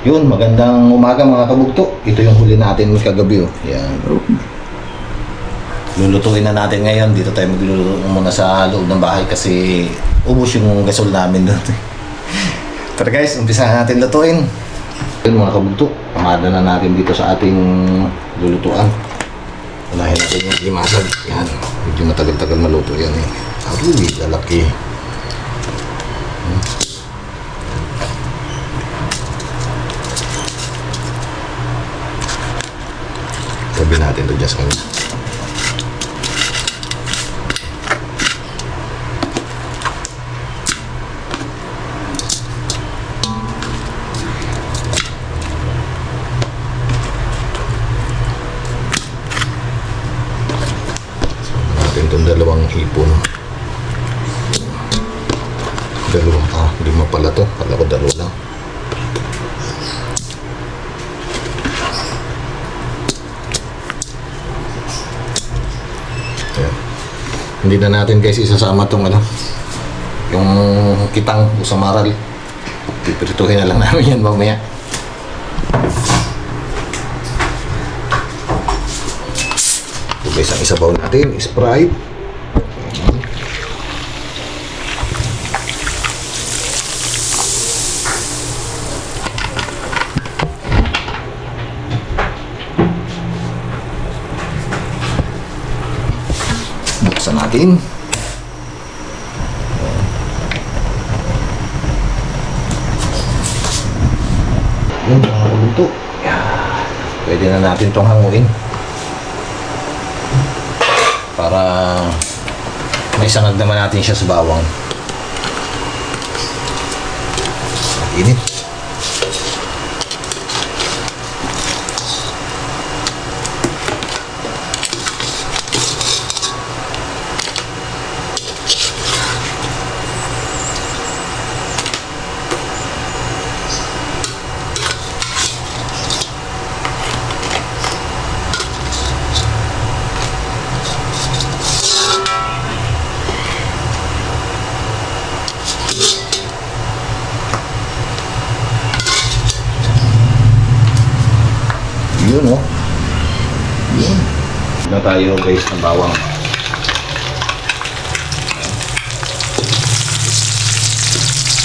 Yun, magandang umaga mga kabugto. Ito yung huli natin kagabi, oh. Yan. Lulutuin na natin ngayon. Dito tayo magluluto muna sa loob ng bahay kasi ubos yung gasol namin doon. Tara guys, umpisa natin lutuin. Yun mga kabugto, pamada na natin dito sa ating lulutuan. Unahin natin yung limasag. Yan, medyo matagal-tagal maluto yan eh. Aruy, lalaki. Tabi natin ito dyan sa kanya. Natin itong dalawang hipon. Lima pala to. Kala ko dalawa lang. Hindi na natin guys isasama tong yung kitang o samaral. Pipirituhin na lang namin yan mamaya. Ito guys, ang isabaw natin, Sprite. Buksan natin. Yun, nakakuluto. Pwede na natin itong hanguin. Para may sangag naman natin siya sa bawang. Init. Yun, oh. Yun. Na tayo guys ng bawang.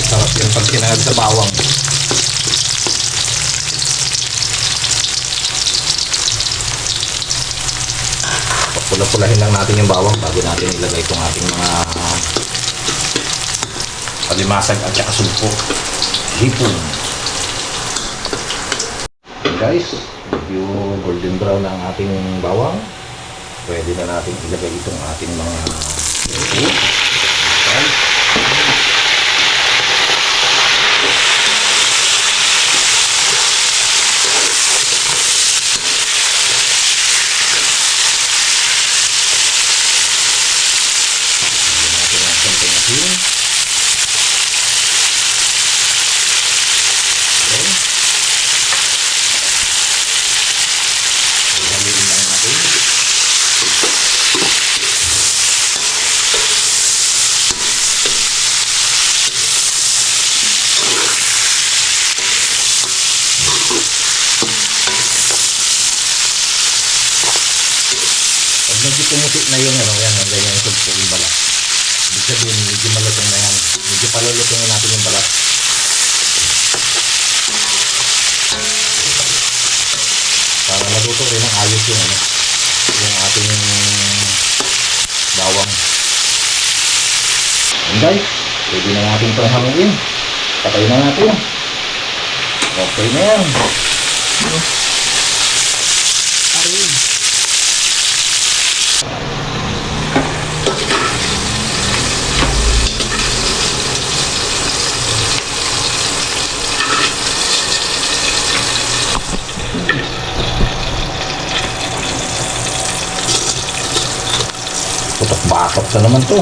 Sarap yan pag kinagad sa bawang. Pula-pulahin lang natin yung bawang bago natin ilagay itong ating mga palimasag at saka sumpo. Hipon. Guys, medyo golden brown na ang ating bawang. Pwede na natin ilagay itong ating mga luto. Medyo pumuti na yung yan, ang ganyan yung sumpo yung balat. Ibig sabihin, medyo malutong na yan. Medyo palulutongin natin yung balat. Para maluto rin ang ayos yung yung ating bawang. And guys, pwede na natin panghamuin. Patay na natin. Okay na yan. Putok-batok na naman to.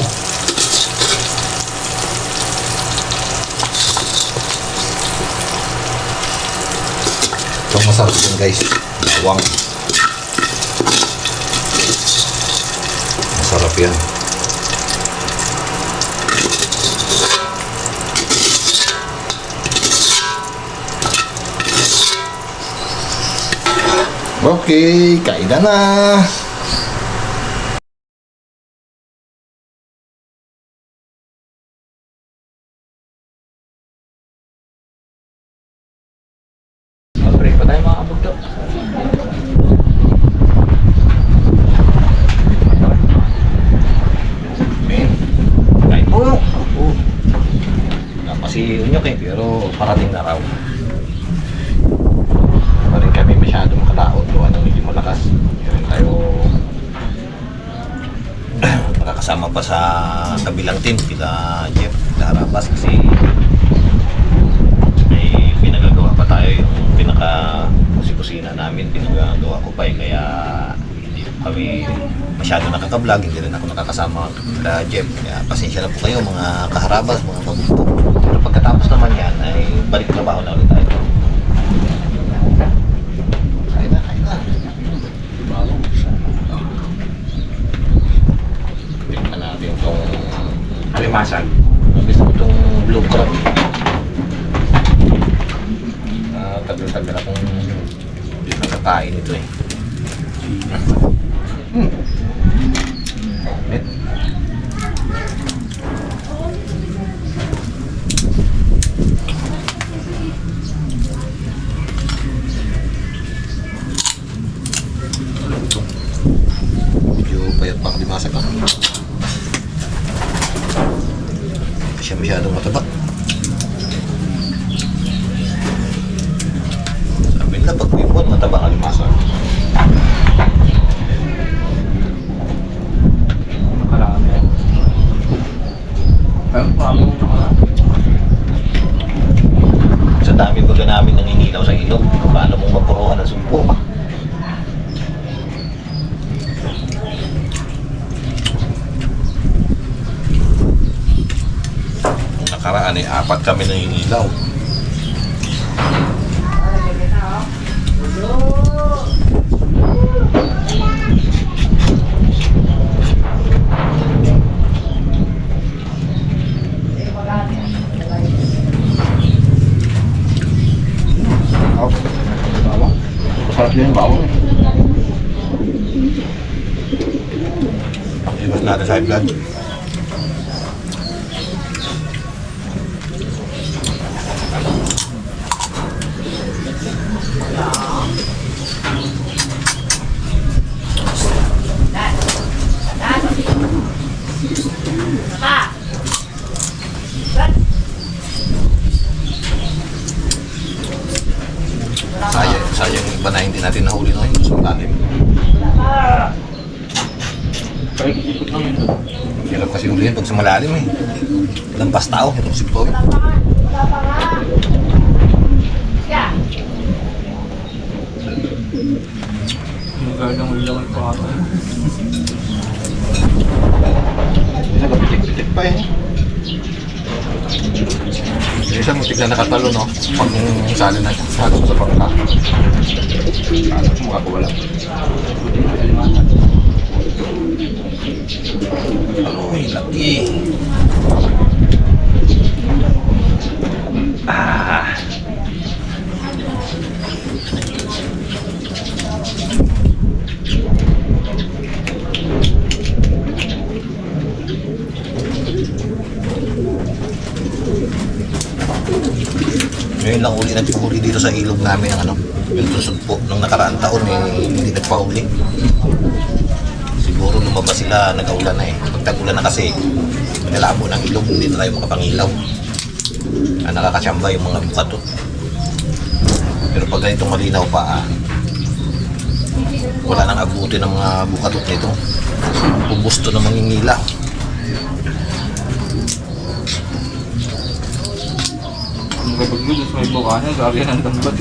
Ito masarap din guys. Bawang. Masarap yan. Okay, kain na. Mag-break pa tayo mga kabugto. Men, kain po. Napasi unyok eh, pero parating na raw. Pa rin kami masyado makalaot o ano, medyo malakas. Hindi rin tayo nakakasama pa sa kabilang team, kila Jeff, kila Harabas kasi may pinagagawa pa tayo yung pinaka-kusina namin, pinagagawa ko pa eh, kaya hindi kami masyado nakaka-vlog, hindi rin ako nakakasama kila Jeff, kaya pasensya na po kayo mga kaharabas, mga kabugto. Pero pagkatapos naman yan ay balik trabaho na ulit tayo. Kain na. Tingnan natin itong Alimasan. nabis ko itong blue crab. Tagal-tagal akong hindi nakakain ito eh. Met. Medyo payat pa di masak ah. Hindi siya masyadong mataba. Sabi nila pag pipon mataba ang alimasa. Nakarami. Ayun, marami mo nakarami. Sa dami baga namin nangingilaw sa ilog, paano mong mapuruan ang sumpo? Nung nakaraan ay 4 kami nangingilaw. Bawang. Masarap yun yung bawang eh. Iwas natin sa high blood. Sayang iba na hindi natin nahuli no, yung sa malalim. Kaya ikot lang yun. Hirap kasi hulihin pag sa malalim eh. Lampas tao, hirap sipawin. Yung gardang ulang ko ako. Nagapitik-pitik pa eh. Yung isang mutik na nakatalo no, pag sali na salo sa pangka. Ano kung makakawala? Ay, laki. Ngayon lang uli nagpahuli dito sa ilog namin ang ano, yung tusog po nung nakaraang taon eh, hindi nagpahuli. Siguro lumabas sila, nag-aulan na eh. Pag tag-ulan na kasi, nalabo ng ilog, hindi na tayo makapangilaw. Nakakasyamba yung mga bukatot. Pero pag ganitong malinaw pa, wala nang abuti ng mga bukatot nito. Pubusto na mangingilaw. Ang kapag yun, may buka niya, sabi ng tambat.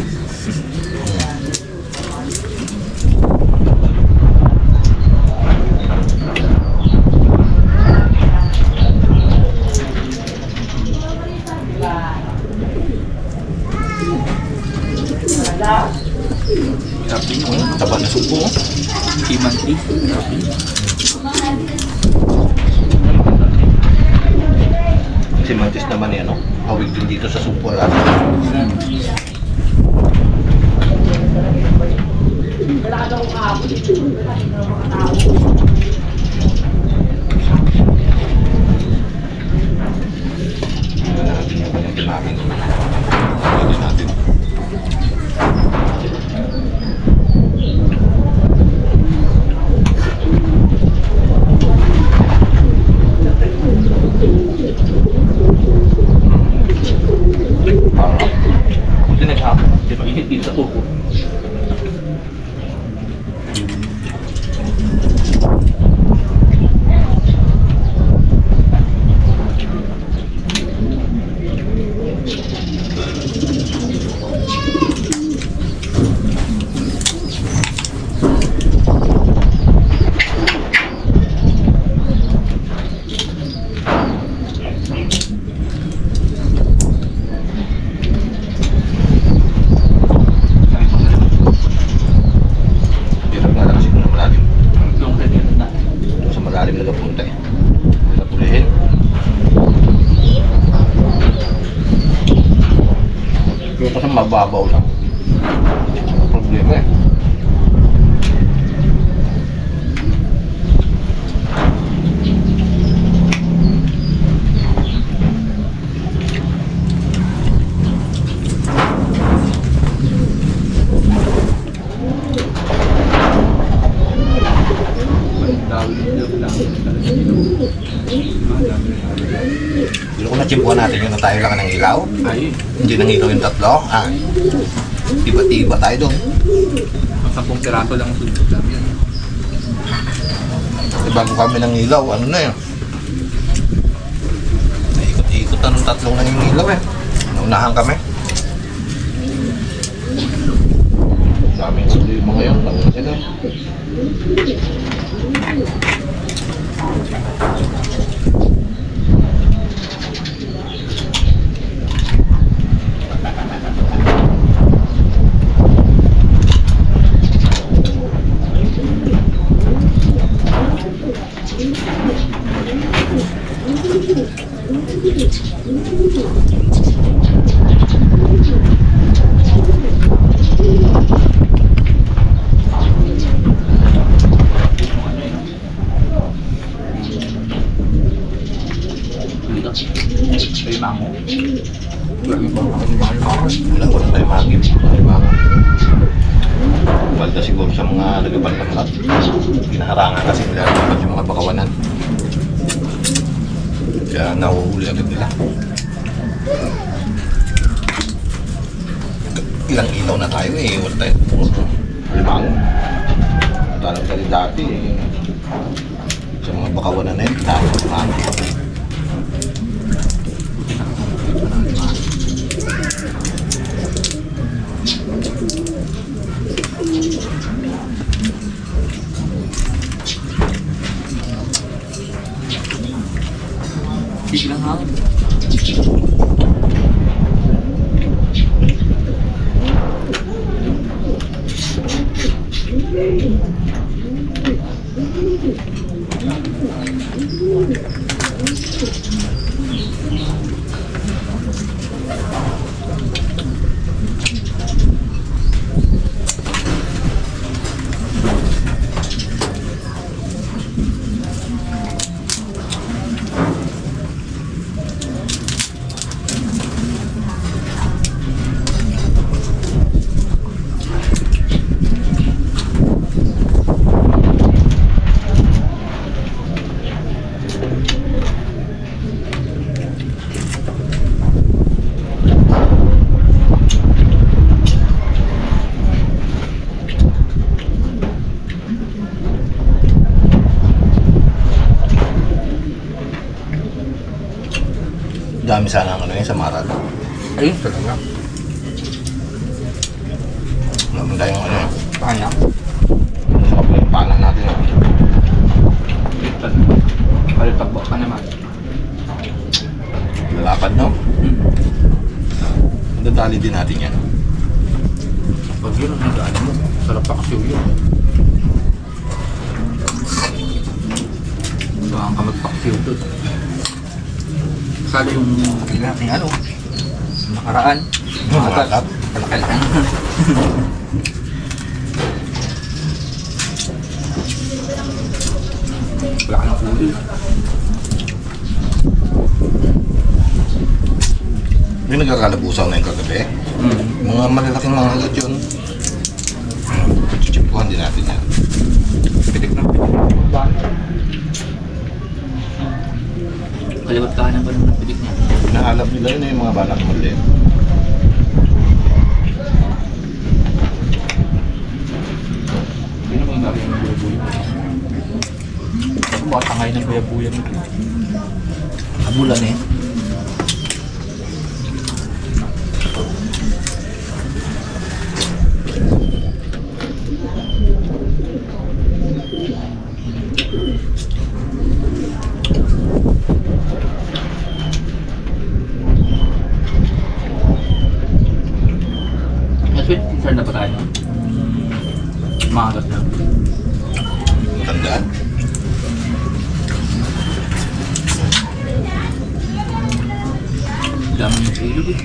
Sabi niyo, Taba na supo. Timantli. Si Mantis naman eh, ano, hawig din dito sa supo. Ito natin yung ganito namin. Ito natin. Parang Hindi naghapon. Di ba init dito sa upo? hirap nga lang kasi kung malalim. Yung ganyan na. Sa malalim na napunta eh. Napulihin. Kaya kasi mababaw lang. Problema eh. Pero kung natsimpuan natin yun na tayo lang ng ilaw, Ay, hindi nang ilaw yung tatlo, tiba-tiba tayo doon. ang 10 piraso lang ang sunod lang yan. Bago kami ng ilaw, ano na yun? Naikot-ikotan ng tatlong na yung ilaw eh. Naunahan kami. Daming problema ngayon, nauna sila. Ay, mango. Grabe ba? Wala tayo magip. Balda siguro sa mga nagabal-balat. Pinaharangan kasi nila yung mga bakawanan. Kaya nahuhuli agad nila. Ilang ilaw na tayo eh. Wala tayo puro limang. Talang ka rin dati eh. Sa mga bakawanan na yun, tayo limang. Biglang hangin. Dami sana ang ano yun sa Maral. Ayun, talaga. Naman tayong ano yun. Kanya. Sa kapila yung panan natin yun. Litan. Palitagbo ka naman. Lalapad no? Dadali din natin yan. Pag yun ang nagdaan mo, sarap pa kasi yun. Saan ka magpaksiw doon? Sali yung nating ano, nakaraan. Makat. Kalakal. Wala ka ng ulo. Yung nagkakalabusaw na yung kagabi. Mga malalaking mga alat yun. Chichipkuhan din natin yan. Pitik na. Kaliwat kahanan pa naman ng pitik niya. Nahalap nila yun yung mga banak maliit. Hindi na mga bagay ng buya-buya. Ako baka tangay ng buya-buya mo. Abulan eh. Sweet concern na pa tayo. Makat na. Matandaan. Dami ng ilog eh.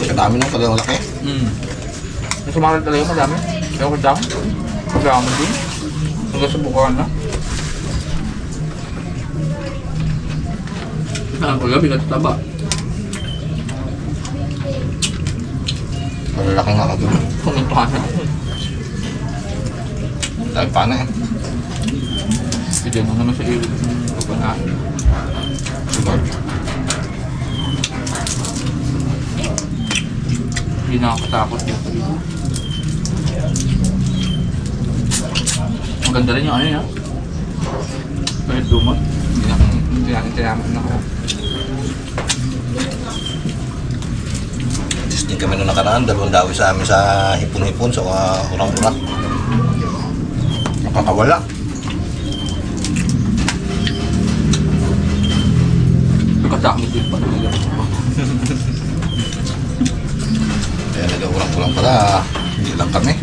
Kadami nung talagang laki. Yung sumaral talaga madami. Kaya ko dami. Madami din. Hanggang sa bukaan na. Ang kagabi natutaba. Malalaki nga kagabi. Pumunta na. Dahil pa na eh. Bigyan mo naman sa ilog ng pagpanaan. Sugar. Hindi nakakatakot yung ilog. Maganda rin yung ano yan. Kahit lumot. Hindi natin tinaman na ako. Testing kami nung nakaraan. 2 dawi sa amin sa hipon-hipon sa urang-urak. Nakakawala. Nagkasakit yun pa talaga. Kaya nag-urang-urang pala. Hindi lang kami.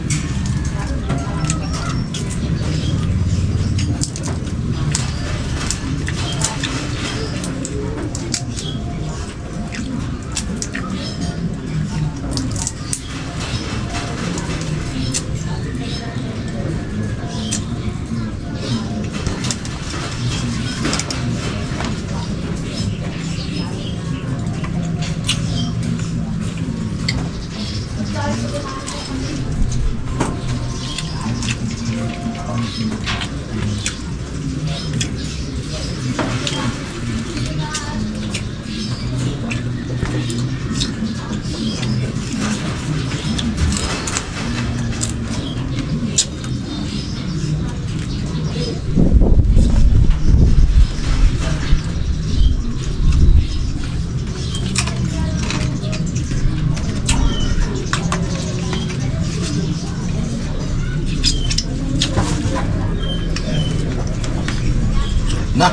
Na.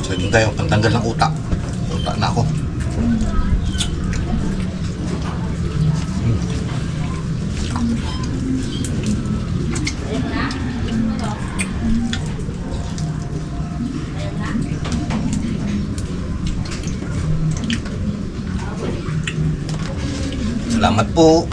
So, yun tayo, pantanggal ng utak. Utak na ako. Salamat po.